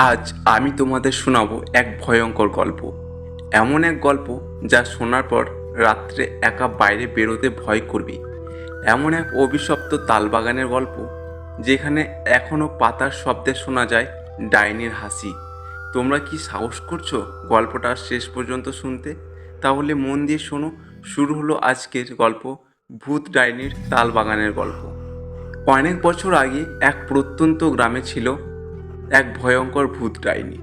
আজ আমি তোমাদের শোনাবো এক ভয়ঙ্কর গল্প। এমন এক গল্প যা শোনার পর রাত্রে একা বাইরে বেরোতে ভয় করবে। এমন এক অভিশপ্ত তালবাগানের গল্প যেখানে এখনও পাতার শব্দে শোনা যায় ডাইনির হাসি। তোমরা কি সাহস করছো গল্পটা শেষ পর্যন্ত শুনতে? তাহলে মন দিয়ে শোনো। শুরু হলো আজকের গল্প, ভূত ডাইনির তালবাগানের গল্প। অনেক বছর আগে এক প্রত্যন্ত গ্রামে ছিল এক ভয়ঙ্কর ভূত ডাইনি।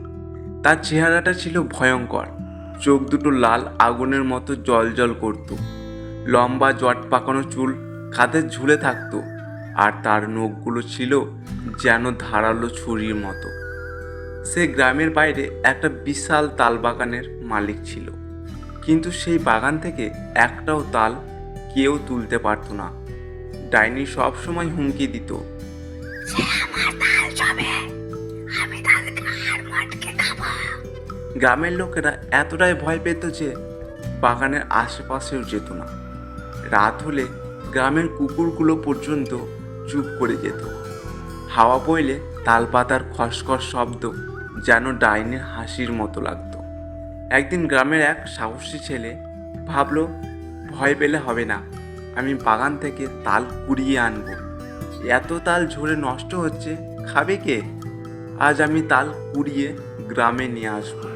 তার চেহারাটা ছিল ভয়ঙ্কর, চোখ দুটো লাল আগুনের মতো জ্বলজ্বল করত, লম্বা জট পাকানো চুল কাঁধে ঝুলে থাকতো, আর তার নখগুলো ছিল যেন ধারালো ছুরির মতো। সে গ্রামের বাইরে একটা বিশাল তাল বাগানের মালিক ছিল, কিন্তু সেই বাগান থেকে একটাও তাল কেউ তুলতে পারতো না। ডাইনি সবসময় হুমকি দিত, গ্রামের লোকেরা এতটাই ভয় পেত যে বাগানের আশেপাশেও যেত না। রাত হলে গ্রামের কুকুরগুলো পর্যন্ত চুপ করে যেত। হাওয়া বইলে তালপাতার খসখস শব্দ যেন ডাইনির হাসির মতো লাগতো। একদিন গ্রামের এক সাহসী ছেলে ভাবল, ভয় পেলে হবে না, আমি বাগান থেকে তাল কুড়িয়ে আনবো। এত তাল ঝরে নষ্ট হচ্ছে, খাবে কে? আজ আমি তাল কুড়িয়ে গ্রামে নিয়ে আসবো।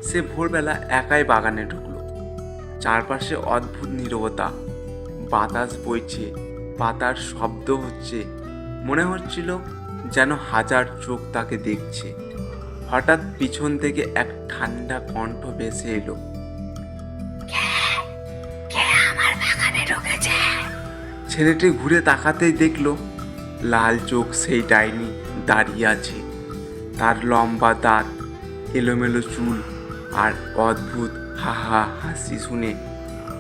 সে ভোরবেলা একাই বাগানে ঢুকলো। চারপাশে অদ্ভুত নীরবতা, বাতাস বইছে, পাতার শব্দ হচ্ছে, মনে হচ্ছিল যেন হাজার চোখ তাকে দেখছে। হঠাৎ পিছন থেকে এক ঠান্ডা কণ্ঠ ভেসে এলো, ছেলেটি ঘুরে তাকাতেই দেখলো লাল চোখ সেই ডাইনি দাঁড়িয়ে আছে। তার লম্বা দাঁত, এলোমেলো চুল আর অদ্ভুত হাহা হাসি শুনে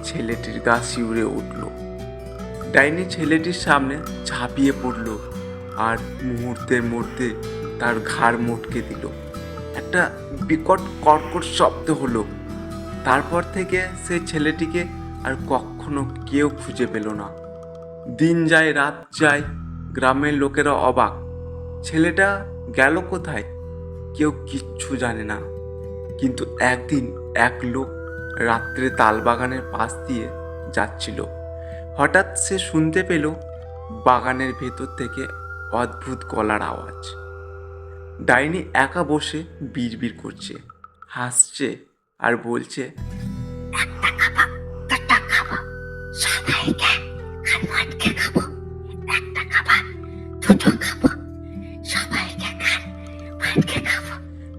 ছেলেটির গা শিউরে উঠল। ডাইনি ছেলেটির সামনে ঝাঁপিয়ে পড়ল আর মুহূর্তের মধ্যে তার ঘাড় মটকে দিল। একটা বিকট কর্কট শব্দ হলো। তারপর থেকে সে ছেলেটিকে আর কখনো কেউ খুঁজে পেল না। দিন যায় রাত যায়, গ্রামের লোকেরা অবাক, ছেলেটা গেল কোথায়? কেউ কিচ্ছু জানে না। কিন্তু একদিন এক লোক রাত্রে তালবাগানের পাশ দিয়ে যাচ্ছিল। হঠাৎ সে শুনতে পেল বাগানের ভেতর থেকে অদ্ভুত গলার আওয়াজ। ডাইনি একা বসে বিড়বিড় করছে, হাসছে আর বলছে,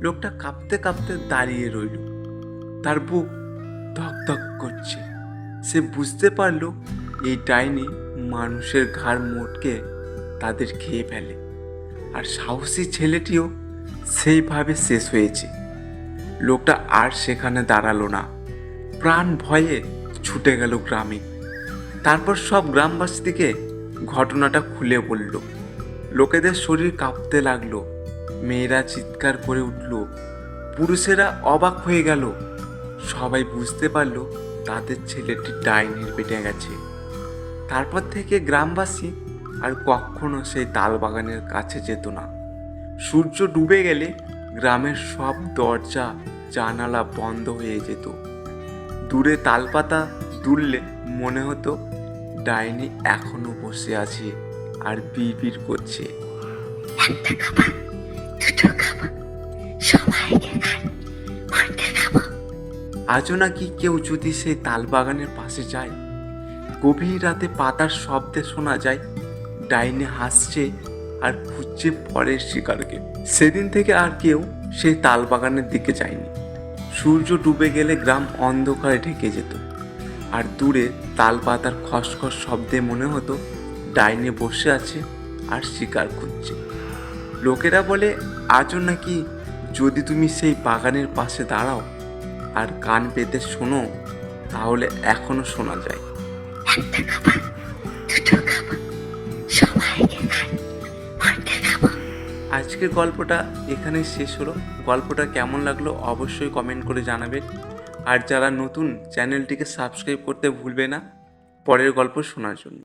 লোকটা কাঁপতে কাঁপতে দাঁড়িয়ে রইল। তার বুক ধকধক করছে। সে বুঝতে পারল এই ডাইনি মানুষের ঘাড় মোটকে তাদের খেয়ে ফেলে। আর সাহসী ছেলেটিও সেইভাবে শেষ হয়েছে। লোকটা আর সেখানে দাঁড়ালো না, প্রাণ ভয়ে ছুটে গেল গ্রামে। তারপর সব গ্রামবাসীকে ঘটনাটা খুলে বলল। লোকেদের শরীর কাঁপতে লাগলো, মেয়েরা চিৎকার করে উঠল, পুরুষেরা অবাক হয়ে গেল। সবাই বুঝতে পারল তাদের ছেলেটি ডাইনির পেটে গেছে। তারপর থেকে গ্রামবাসী আর কখনো সেই তালবাগানের কাছে যেত না। সূর্য ডুবে গেলে গ্রামের সব দরজা জানালা বন্ধ হয়ে যেত। দূরে তালপাতা দুললে মনে হতো ডাইনি এখনো বসে আছে আর বিড়বিড় করছে, আজও নাকি কেউ যদি সেই তালবাগানের পাশে যায়, গভীর রাতে পাতার শব্দে শোনা যায় ডাইনি হাসছে আর খুঁজছে পরের শিকারকে। সেদিন থেকে আর কেউ সেই তালবাগানের দিকে যায়নি। সূর্য ডুবে গেলে গ্রাম অন্ধকারে ঢেকে যেত, আর দূরে তালপাতার খসখস শব্দে মনে হতো ডাইনি বসে আছে আর শিকার খুঁজছে। লোকেরা বলে আজও নাকি যদি তুমি সেই বাগানের পাশে দাঁড়াও আর কান পেতে শোনো, তাহলে এখনো শোনা যায়। আজকের গল্পটা এখানেই শেষ হলো। গল্পটা কেমন লাগলো অবশ্যই কমেন্ট করে জানাবেন। আর যারা নতুন, চ্যানেলটিকে সাবস্ক্রাইব করতে ভুলবে না পরের গল্প শোনার জন্য।